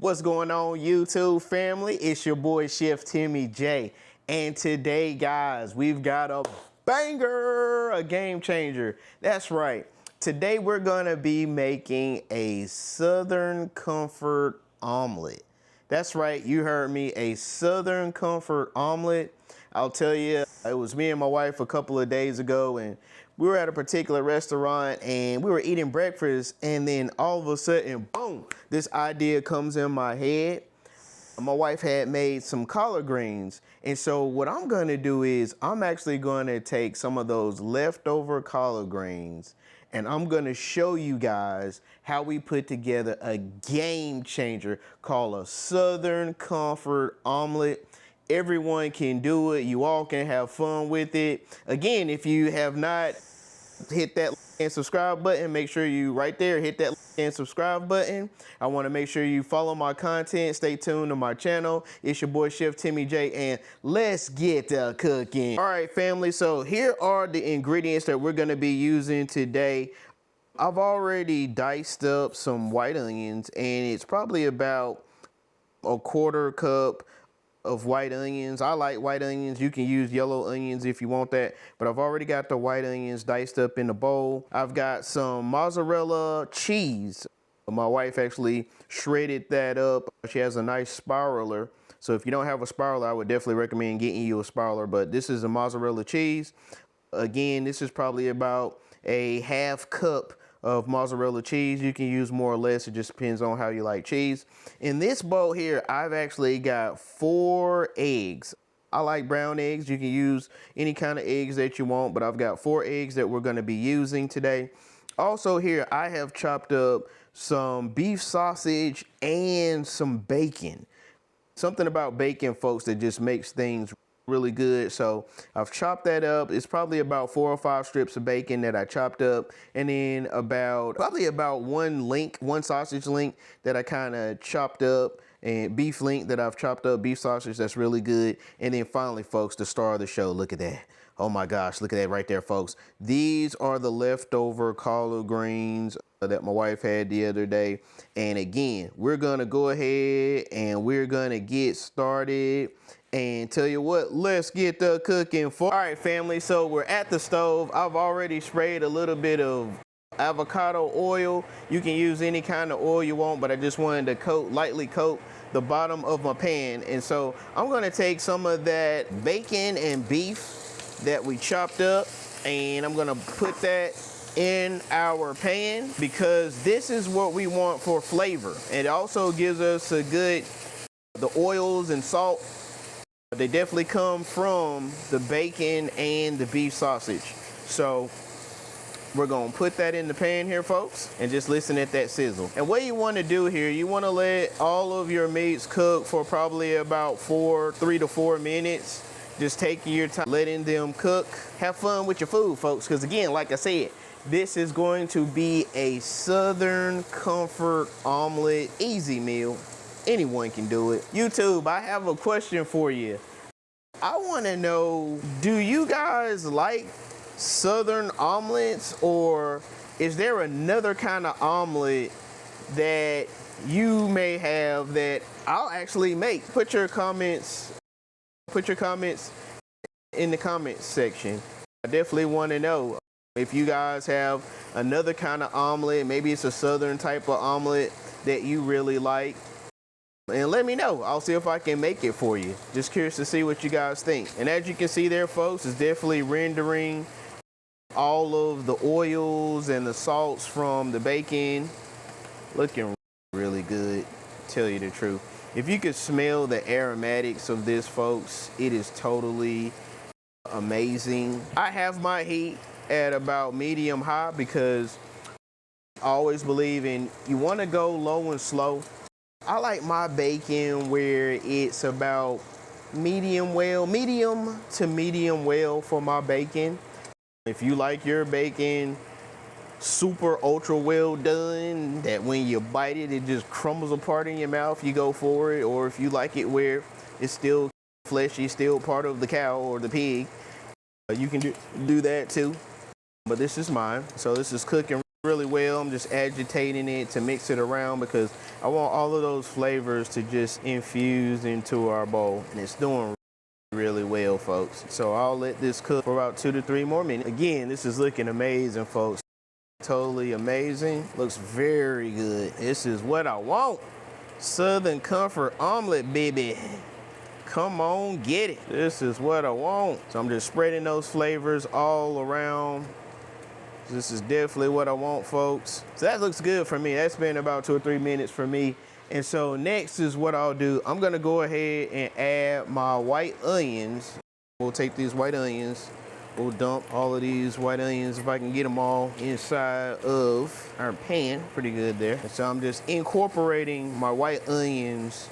What's going on, YouTube family? It's your boy Chef Timmy Jay, and today, guys, we've got a banger, a game changer. That's right. Today we're gonna be making a Southern Comfort Omelet. That's right, you heard me, a Southern Comfort Omelet. I'll tell you, it was me and my wife a couple of days ago, and we were at a particular restaurant and we were eating breakfast, and then all of a sudden, boom, this idea comes in my head. My wife had made some collard greens, and so what I'm gonna do is I'm actually gonna take some of those leftover collard greens and I'm gonna show you guys how we put together a game changer called a Southern Comfort Omelet. Everyone can do it. You all can have fun with it. Again, if you have not hit that like and subscribe button, make sure you right there hit that like and subscribe button. I want to make sure you follow my content. Stay tuned to my channel. It's your boy Chef Timmy Jay, and let's get to cooking. All right, family. So here are the ingredients that we're going to be using today. I've already diced up some white onions, and it's probably about a quarter cup of white onions. I like white onions. You can use yellow onions if you want that, but I've already got the white onions diced up in the bowl. I've got some mozzarella cheese. My wife actually shredded that up. She has a nice spiraler, so if you don't have a spiraler, I would definitely recommend getting you a spiraler, but this is a mozzarella cheese. Again, this is probably about a half cup of mozzarella cheese. You can use more or less, it just depends on how you like cheese. In this bowl here, I've actually got 4 eggs. I like brown eggs. You can use any kind of eggs that you want, but I've got 4 eggs that we're gonna be using today. Also here, I have chopped up some beef sausage and some bacon. Something about bacon, folks, that just makes things really good. So I've chopped that up. It's probably about 4 or 5 strips of bacon that I chopped up, and then probably about one sausage link that I kind of chopped up, and beef link that I've chopped up, beef sausage that's really good. And then finally, folks, the star of the show, look at that. Oh my gosh, look at that right there, folks. These are the leftover collard greens that my wife had the other day. And again, we're gonna go ahead and we're gonna get started. And tell you what, let's get the cooking for. All right, family, so we're at the stove. I've already sprayed a little bit of avocado oil. You can use any kind of oil you want, but I just wanted to lightly coat the bottom of my pan. And so I'm gonna take some of that bacon and beef that we chopped up, and I'm gonna put that in our pan because this is what we want for flavor. It also gives us the oils and salt. They definitely come from the bacon and the beef sausage. So we're gonna put that in the pan here, folks, and just listen at that sizzle. And what you wanna do here, you wanna let all of your meats cook for probably about 3 to 4 minutes. Just taking your time, letting them cook. Have fun with your food, folks, because again, like I said, this is going to be a Southern Comfort Omelet, easy meal. Anyone can do it. YouTube, I have a question for you. I want to know, do you guys like Southern omelets, or is there another kind of omelet that you may have that I'll actually make? Put your comments in the comments section. I definitely want to know if you guys have another kind of omelet. Maybe it's a Southern type of omelet that you really like. And let me know. I'll see if I can make it for you. Just curious to see what you guys think. And as you can see there, folks, it's definitely rendering all of the oils and the salts from the bacon. Looking really good, to tell you the truth. If you could smell the aromatics of this, folks, it is totally amazing. I have my heat at about medium high because I always believe in you want to go low and slow. I like my bacon where it's about medium to medium well for my bacon. If you like your bacon super ultra well done, that when you bite it, it just crumbles apart in your mouth, you go for it. Or if you like it where it's still fleshy, still part of the cow or the pig, you can do that too. But this is mine, so this is cooking really well. I'm just agitating it to mix it around because I want all of those flavors to just infuse into our bowl, and it's doing really well, folks. So I'll let this cook for about 2 to 3 more minutes. Again, this is looking amazing, folks. Totally amazing. Looks very good. This is what I want. Southern Comfort Omelet, baby. Come on, get it. This is what I want. So I'm just spreading those flavors all around. This is definitely what I want, folks. So that looks good for me. That's been about 2 or 3 minutes for me. And so next is what I'll do. I'm gonna go ahead and add my white onions. We'll take these white onions. We'll dump all of these white onions, if I can get them all, inside of our pan. Pretty good there. And so I'm just incorporating my white onions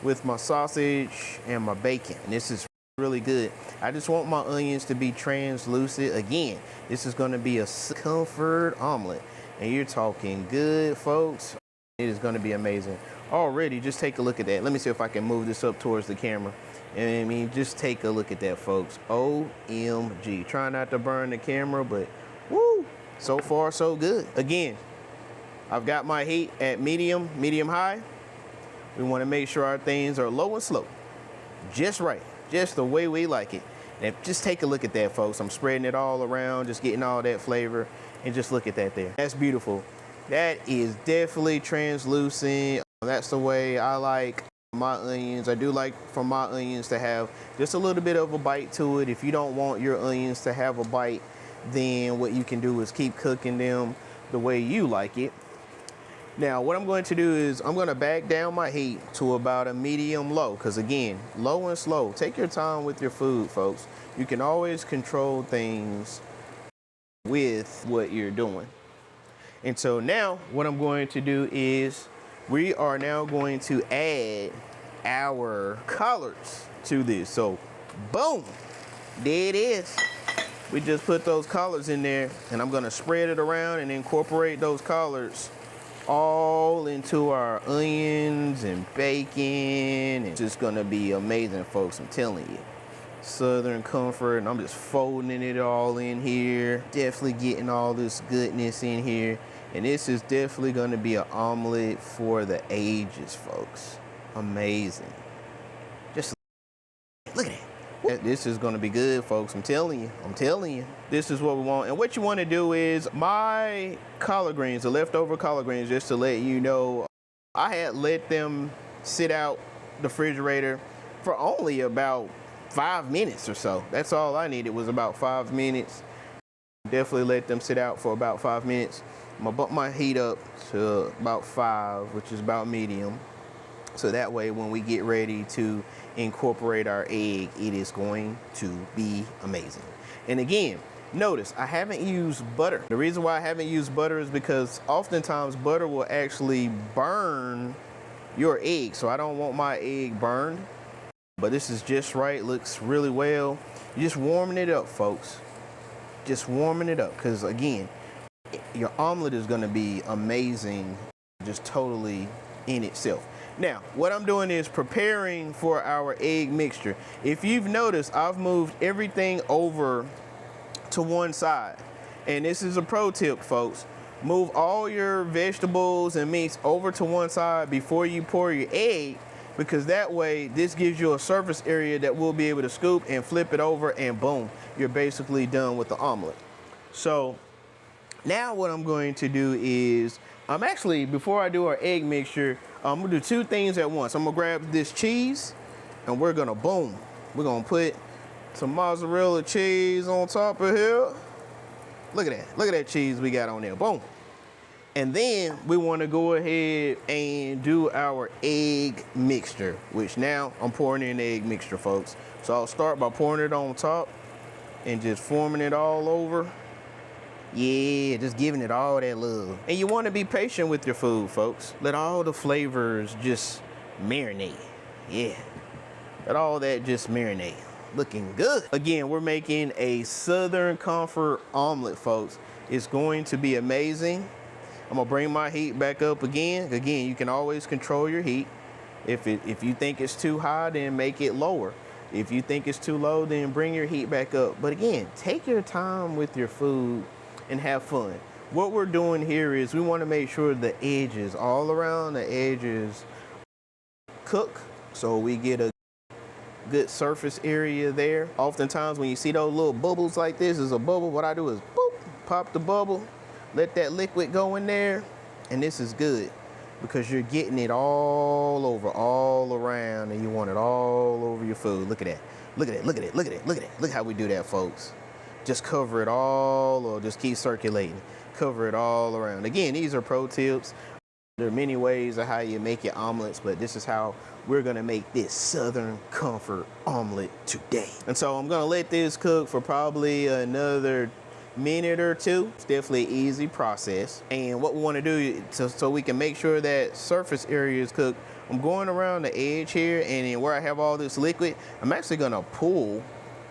with my sausage and my bacon. And this is really good. I just want my onions to be translucent. Again, this is gonna be a comfort omelet. And you're talking good, folks. It is gonna be amazing. Already, just take a look at that. Let me see if I can move this up towards the camera. And I mean, just take a look at that, folks. OMG. Try not to burn the camera, but woo, so far so good. Again, I've got my heat at medium high. We want to make sure our things are low and slow. Just right, just the way we like it. And just take a look at that, folks. I'm spreading it all around, just getting all that flavor, and just look at that there. That's beautiful. That is definitely translucent. That's the way I like my onions. I do like for my onions to have just a little bit of a bite to it. If you don't want your onions to have a bite, then what you can do is keep cooking them the way you like it. Now, what I'm going to do is I'm going to back down my heat to about a medium low, because again, low and slow. Take your time with your food, folks. You can always control things with what you're doing. And so now what I'm going to do is we are now going to add our collards to this. So boom, there it is. We just put those collards in there, and I'm gonna spread it around and incorporate those collards all into our onions and bacon. It's just gonna be amazing, folks, I'm telling you. Southern Comfort, and I'm just folding it all in here. Definitely getting all this goodness in here. And this is definitely gonna be an omelet for the ages, folks. Amazing. Just look at it. This is gonna be good, folks. I'm telling you. This is what we want. And what you wanna do is, my collard greens, the leftover collard greens, just to let you know, I had let them sit out the refrigerator for only about 5 minutes or so. That's all I needed, was about 5 minutes. Definitely let them sit out for about 5 minutes. I'm gonna bump my heat up to about 5, which is about medium. So that way, when we get ready to incorporate our egg, it is going to be amazing. And again, notice I haven't used butter. The reason why I haven't used butter is because oftentimes butter will actually burn your egg. So I don't want my egg burned, but this is just right, looks really well. You're just warming it up, folks. Just warming it up, because again, your omelet is gonna be amazing, just totally in itself. Now, what I'm doing is preparing for our egg mixture. If you've noticed, I've moved everything over to one side. And this is a pro tip, folks. Move all your vegetables and meats over to one side before you pour your egg, because that way, this gives you a surface area that we'll be able to scoop and flip it over, and boom, you're basically done with the omelet. So now what I'm going to do is, before I do our egg mixture, I'm gonna do 2 things at once. I'm gonna grab this cheese, and we're gonna put some mozzarella cheese on top of here. Look at that cheese we got on there, boom. And then we wanna go ahead and do our egg mixture, which now I'm pouring in the egg mixture, folks. So I'll start by pouring it on top and just forming it all over. Yeah, just giving it all that love. And you want to be patient with your food, folks. Let all the flavors just marinate. Yeah, let all that just marinate. Looking good. Again, we're making a Southern Comfort omelet, folks. It's going to be amazing. I'm gonna bring my heat back up again. Again, you can always control your heat. If you think it's too high, then make it lower. If you think it's too low, then bring your heat back up. But again, take your time with your food and have fun. what we're doing here is we want to make sure the edges, all around the edges, cook, so we get a good surface area there. Oftentimes when you see those little bubbles like this is a bubble, what I do is boop, pop the bubble, let that liquid go in there, and this is good because you're getting it all over, all around, and you want it all over your food. Look at that. Look at it, look at it, look at it, look at it. Look how we do that, folks. Just cover it all, or just keep circulating. Cover it all around. Again, these are pro tips. There are many ways of how you make your omelets, but this is how we're gonna make this Southern Comfort omelet today. And so I'm gonna let this cook for probably another minute or two. It's definitely an easy process. And what we wanna do so we can make sure that surface area is cooked, I'm going around the edge here, and then where I have all this liquid, I'm actually gonna pull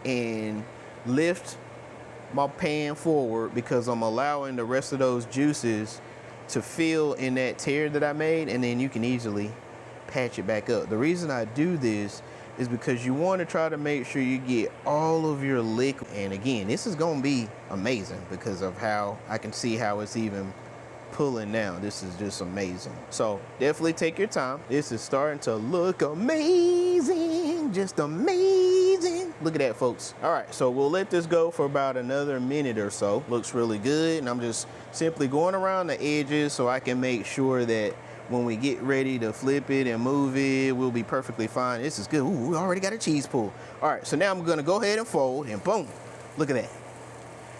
and lift my pan forward because I'm allowing the rest of those juices to fill in that tear that I made, and then you can easily patch it back up. The reason I do this is because you want to try to make sure you get all of your liquid. And again, this is going to be amazing because of how I can see how it's even pulling now. This is just amazing. So definitely take your time. This is starting to look amazing, just amazing. Look at that, folks. All right, so we'll let this go for about another minute or so. Looks really good, and I'm just simply going around the edges so I can make sure that when we get ready to flip it and move it, we'll be perfectly fine. This is good. Ooh, we already got a cheese pull. All right, so now I'm gonna go ahead and fold, and boom, look at that.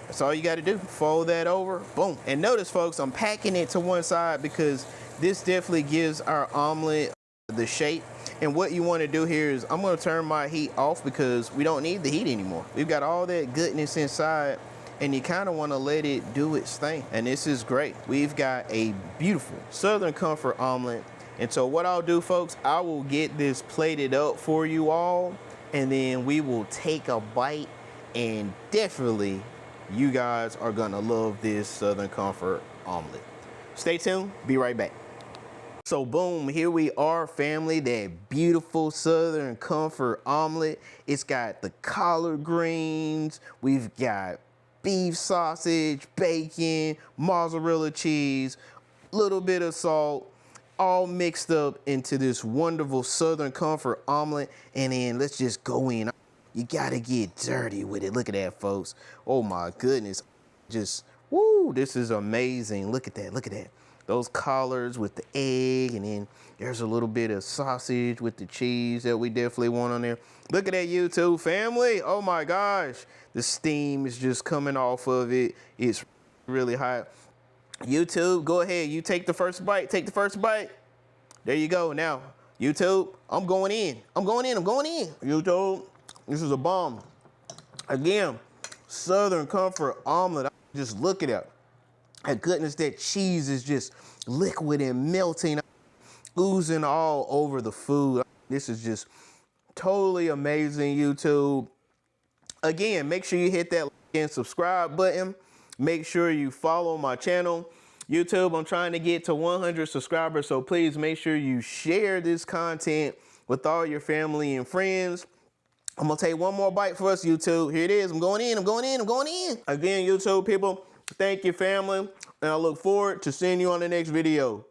That's all you got to do. Fold that over, boom. And notice, folks, I'm packing it to one side because this definitely gives our omelet the shape. And what you want to do here is I'm going to turn my heat off because we don't need the heat anymore. We've got all that goodness inside, and you kind of want to let it do its thing. And this is great. We've got a beautiful Southern Comfort omelet. And so what I'll do, folks, I will get this plated up for you all, and then we will take a bite, and definitely you guys are gonna love this Southern Comfort omelet. Stay tuned, be right back. So boom, here we are, family, that beautiful Southern Comfort omelet. It's got the collard greens, we've got beef sausage, bacon, mozzarella cheese, little bit of salt, all mixed up into this wonderful Southern Comfort omelet. And then let's just go in. You gotta get dirty with it. Look at that, folks. Oh my goodness. Just, woo, this is amazing. Look at that, look at that. Those collards with the egg, and then there's a little bit of sausage with the cheese that we definitely want on there. Look at that, YouTube family. Oh my gosh. The steam is just coming off of it. It's really hot. YouTube, go ahead. You take the first bite. Take the first bite. There you go. Now, YouTube, I'm going in. I'm going in. I'm going in. YouTube. This is a bomb. Again, Southern Comfort omelet. Just look at it. My goodness, that cheese is just liquid and melting, oozing all over the food. This is just totally amazing, YouTube. Again, make sure you hit that like and subscribe button. Make sure you follow my channel. YouTube, I'm trying to get to 100 subscribers, so please make sure you share this content with all your family and friends. I'm gonna take one more bite for us, YouTube. Here it is. I'm going in, I'm going in, I'm going in. Again, YouTube people, thank you, family, and I look forward to seeing you on the next video.